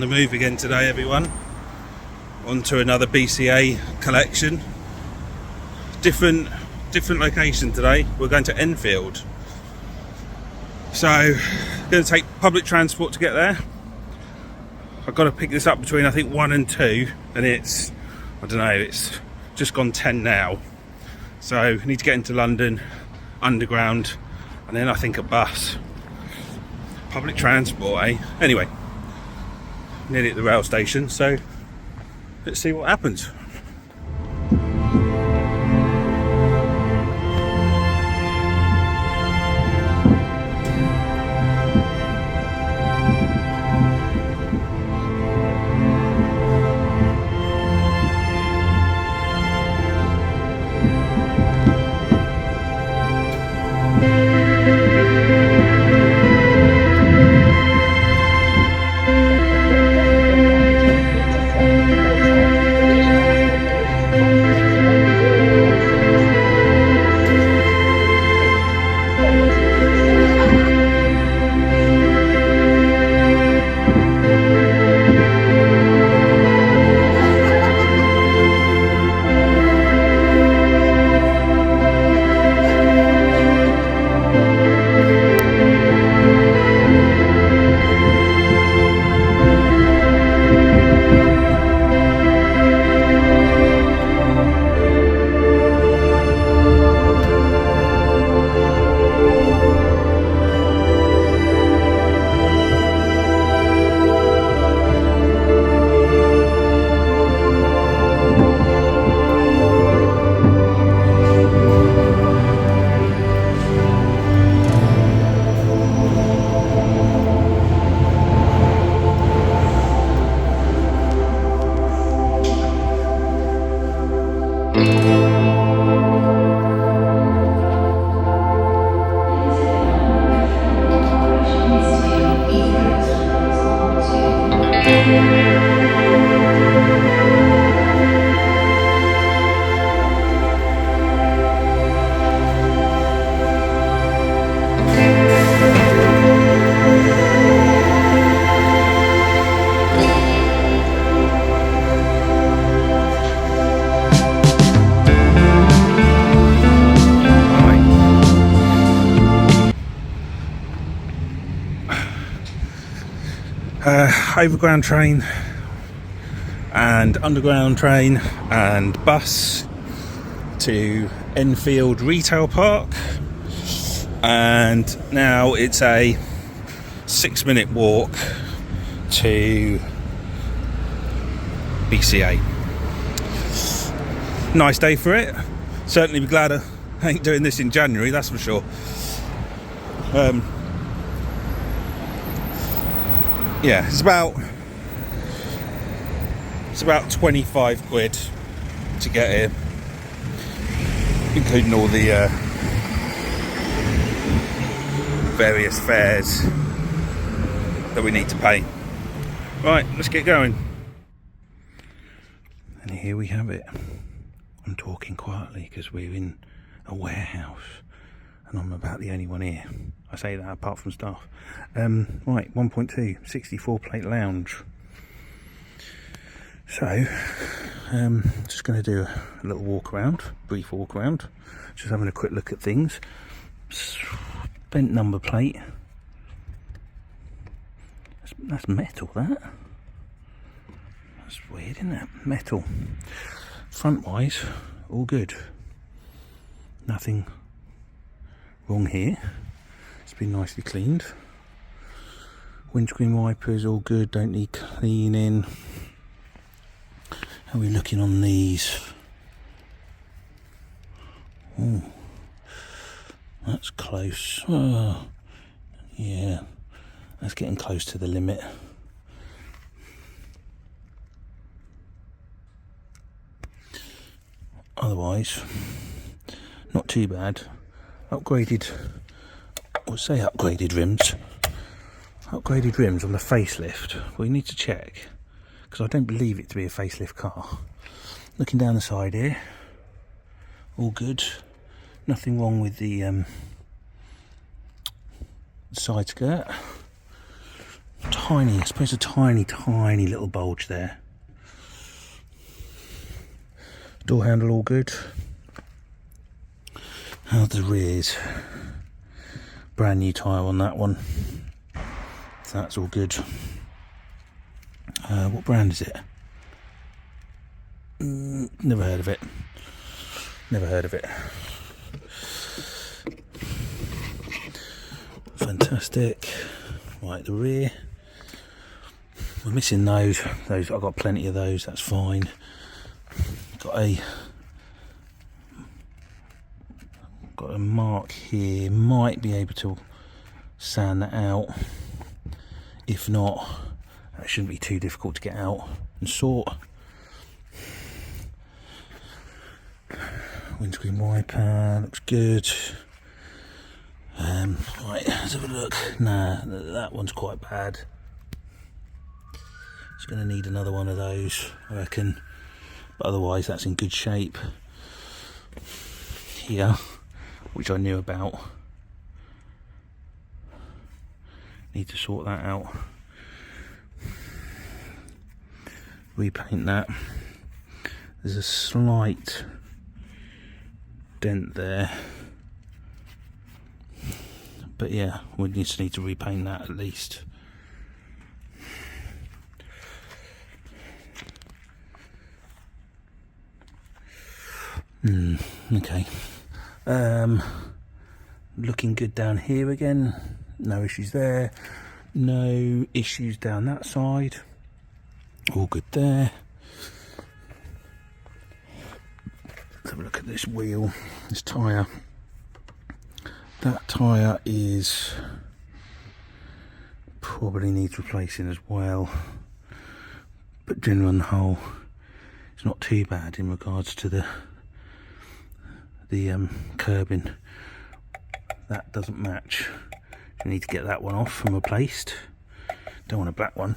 on the move again today, everyone. On to another BCA collection. Different location today. We're going to Enfield. So, going to take public transport to get there. I've got to pick this up between I think 1 and 2, and it's, I don't know, it's just gone 10 now. So I need to get into London, underground, and then I think a bus. Public transport, eh? Anyway, nearly at the rail station, so let's see what happens. Overground train and underground train and bus to Enfield Retail Park, and now it's a 6-minute walk to BCA. Nice day for it. Certainly be glad I ain't doing this in January, that's for sure. Yeah, it's about 25 quid to get here, including all the various fares that we need to pay. Right, let's get going. And here we have it. I'm talking quietly because we're in a warehouse and I'm about the only one here. I say that apart from staff. Right, 1.2, 64 plate lounge. So, just going to do a little walk around, brief walk around, just having a quick look at things. Bent number plate. That's metal, that. That's weird, isn't it? Metal. Front wise, all good. Nothing wrong here. It's been nicely cleaned. Windscreen wipers all good, don't need cleaning. How are we looking on these? Oh, that's close. Oh, yeah, that's getting close to the limit. Otherwise, not too bad. Upgraded rims. Upgraded rims on the facelift. We need to check, because I don't believe it to be a facelift car. Looking down the side here, all good. Nothing wrong with the side skirt. tiny, I suppose a tiny little bulge there. Door handle all good. How's the rears? Brand new tyre on that one, so that's all good. What brand is it? Never heard of it. Fantastic. Right, the rear. We're missing those. I've got plenty of those. That's fine. Got a mark here. Might be able to sand that out. If not, that shouldn't be too difficult to get out and sort. Windscreen wiper looks good. Right, let's have a look. Nah, that one's quite bad. It's going to need another one of those, I reckon. But otherwise, that's in good shape. Here, which I knew about. Need to sort that out. Repaint that. There's a slight dent there. But yeah, we just need to repaint that at least. Okay. Looking good down here again. No issues there. No issues down that side. All good there. Let's have a look at this wheel, this tyre. That tyre is probably needs replacing as well, but generally on the whole it's not too bad in regards to the curbing. That doesn't match. You need to get that one off and replaced. Don't want a black one.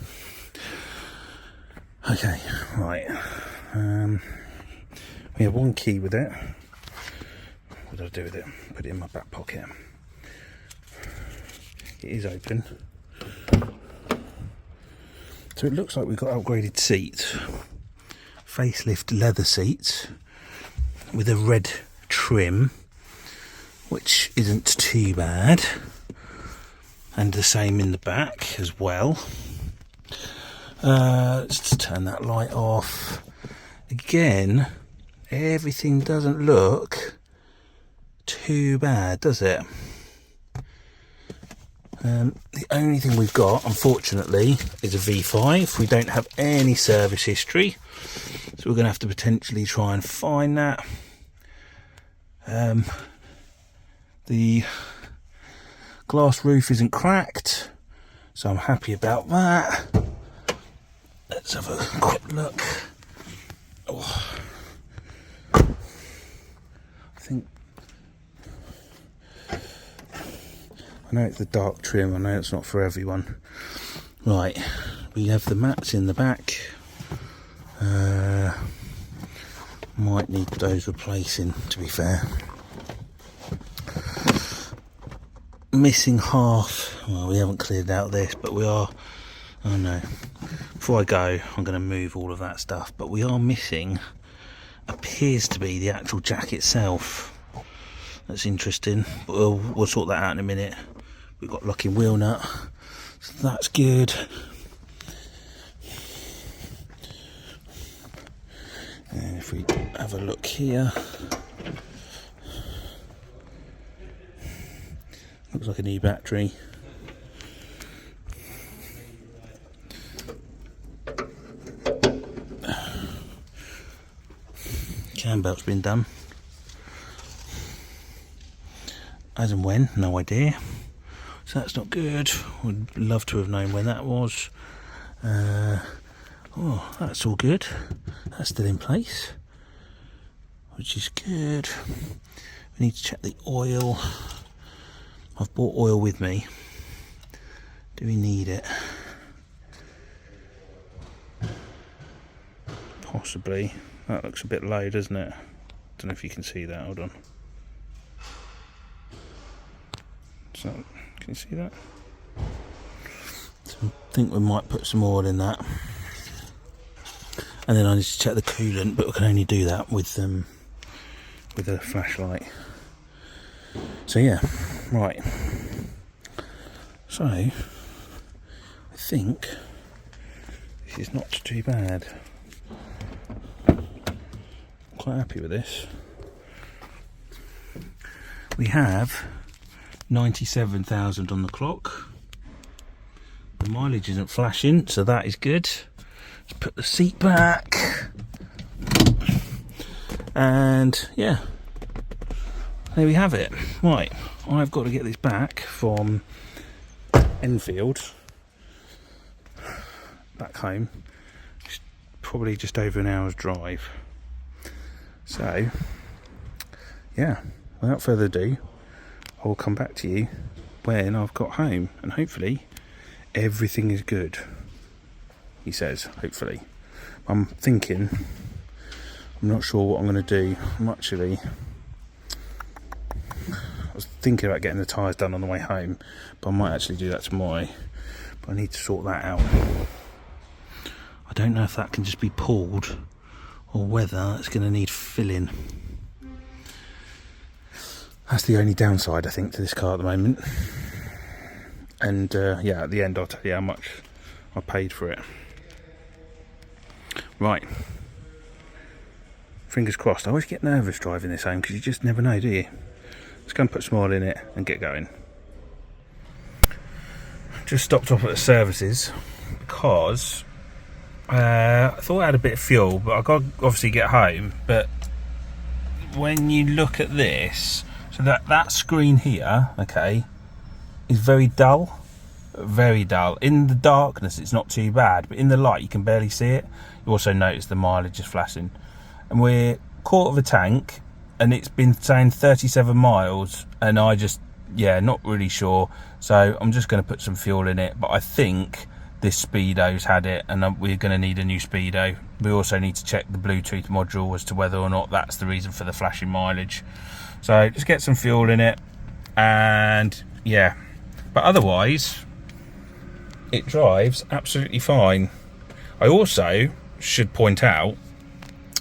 Okay, right. We have one key with it. What do I do with it? Put it in my back pocket. It is open. So it looks like we've got upgraded seats. Facelift leather seats with a red trim, which isn't too bad. And the same in the back as well. Let's just turn that light off. Again, everything doesn't look too bad, does it? The only thing we've got, unfortunately, is a V5. We don't have any service history, so we're going to have to potentially try and find that. The glass roof isn't cracked, so I'm happy about that. Let's have a quick look. Oh. I think I know it's the dark trim. I know it's not for everyone. Right, we have the mats in the back. Might need those replacing, to be fair. Missing half. Well, we haven't cleared out this, but we are. Oh no. Before I go, I'm going to move all of that stuff, but we are missing, appears to be the actual jack itself. That's interesting, but we'll sort that out in a minute. We've got locking wheel nut, so that's good. And if we have a look here, looks like a new battery. Cam belt's been done. As and when, no idea. So that's not good. Would love to have known when that was. Oh, that's all good. That's still in place, which is good. We need to check the oil. I've brought oil with me. Do we need it? Possibly. That looks a bit low, doesn't it? Don't know if you can see that. Hold on. So, can you see that? So I think we might put some oil in that, and then I need to check the coolant, but we can only do that with a flashlight. So yeah, right. So I think this is not too bad. I'm quite happy with this. We have 97,000 on the clock. The mileage isn't flashing, so that is good. Let's put the seat back. And yeah, there we have it. Right, I've got to get this back from Enfield back home. It's probably just over an hour's drive. So yeah, without further ado, I'll come back to you when I've got home, and hopefully everything is good. He says, hopefully. I'm thinking, I'm not sure what I'm going to do. I was thinking about getting the tyres done on the way home, but I might actually do that tomorrow. But I need to sort that out. I don't know if that can just be pulled or whether it's going to need filling. That's the only downside, I think, to this car at the moment. And yeah, at the end I'll tell you how much I paid for it. Right. Fingers crossed. I always get nervous driving this home because you just never know, do you? Let's go and put some oil in it and get going. Just stopped off at the services because I thought I had a bit of fuel, but I got to obviously get home. But when you look at this, so that screen here, okay, is very dull. Very dull. In the darkness it's not too bad, but in the light you can barely see it. You also notice the mileage is flashing. And we're quarter of a tank, and it's been saying 37 miles, and I just, yeah, not really sure. So I'm just going to put some fuel in it, but I think this Speedo's had it, and we're going to need a new Speedo. We also need to check the Bluetooth module as to whether or not that's the reason for the flashing mileage. So just get some fuel in it, and yeah, but otherwise it drives absolutely fine. I also should point out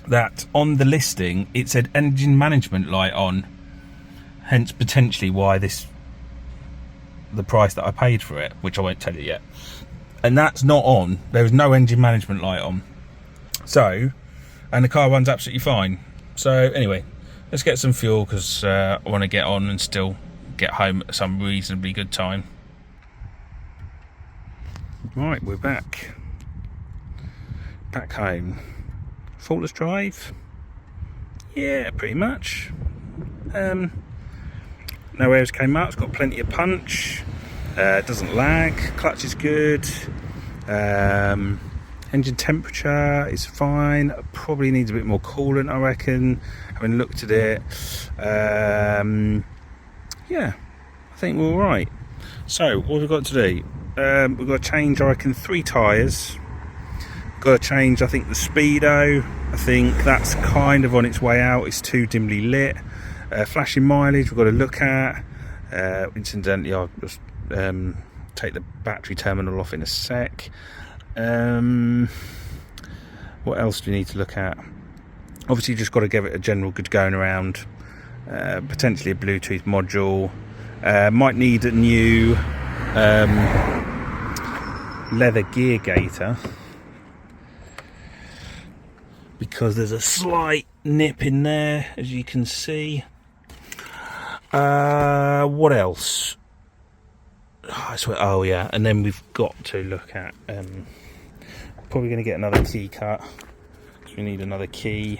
that on the listing it said engine management light on, hence potentially why the price that I paid for it, which I won't tell you yet. And that's not on. There was no engine management light on. So, and the car runs absolutely fine. So anyway, let's get some fuel because I want to get on and still get home at some reasonably good time. Right, we're back home. Faultless drive? Yeah, pretty much. No errors came up. It's got plenty of punch. It doesn't lag. Clutch is good. Engine temperature is fine. Probably needs a bit more coolant, I reckon. Having looked at it, yeah, I think we're all right. So what have we got to do? We've got to change, I reckon, 3 tyres. Got to change, I think, the Speedo. I think that's kind of on its way out. It's too dimly lit. Flashing mileage we've got to look at. Incidentally, I'll just take the battery terminal off in a sec. What else do we need to look at? Obviously, just got to give it a general good going around. Potentially a Bluetooth module. Might need a new leather gear gaiter, because there's a slight nip in there, as you can see. What else? Oh yeah, and then we've got to look at probably going to get another key cut, because we need another key.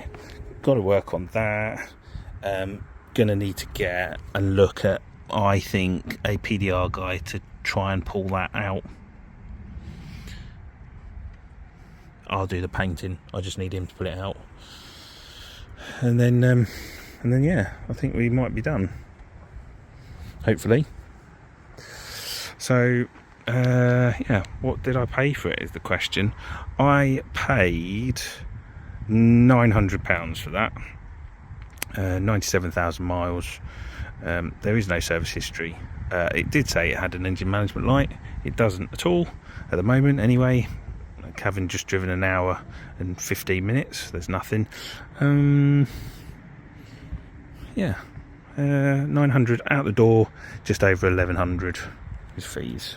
Got to work on that. Gonna need to get and look at, I think, a PDR guy to try and pull that out. I'll do the painting. I just need him to pull it out, and then yeah, I think we might be done, hopefully. So yeah, what did I pay for it is the question. I paid £900 for that. 97,000 miles. There is no service history. It did say it had an engine management light. It doesn't at all at the moment anyway. Having just driven an hour and 15 minutes, there's nothing. Yeah, 900 out the door, just over 1100 is fees.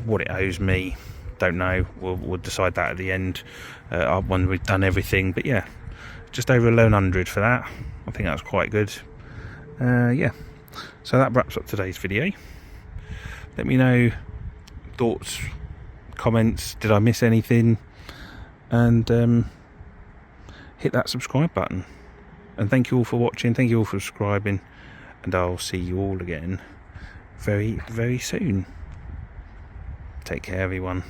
What it owes me, don't know. We'll decide that at the end when we've done everything. But yeah, just over 1100 for that. I think that's quite good. Yeah, so that wraps up today's video. Let me know thoughts, comments, did I miss anything, and hit that subscribe button. And thank you all for watching, thank you all for subscribing, and I'll see you all again very, very soon. Take care, everyone.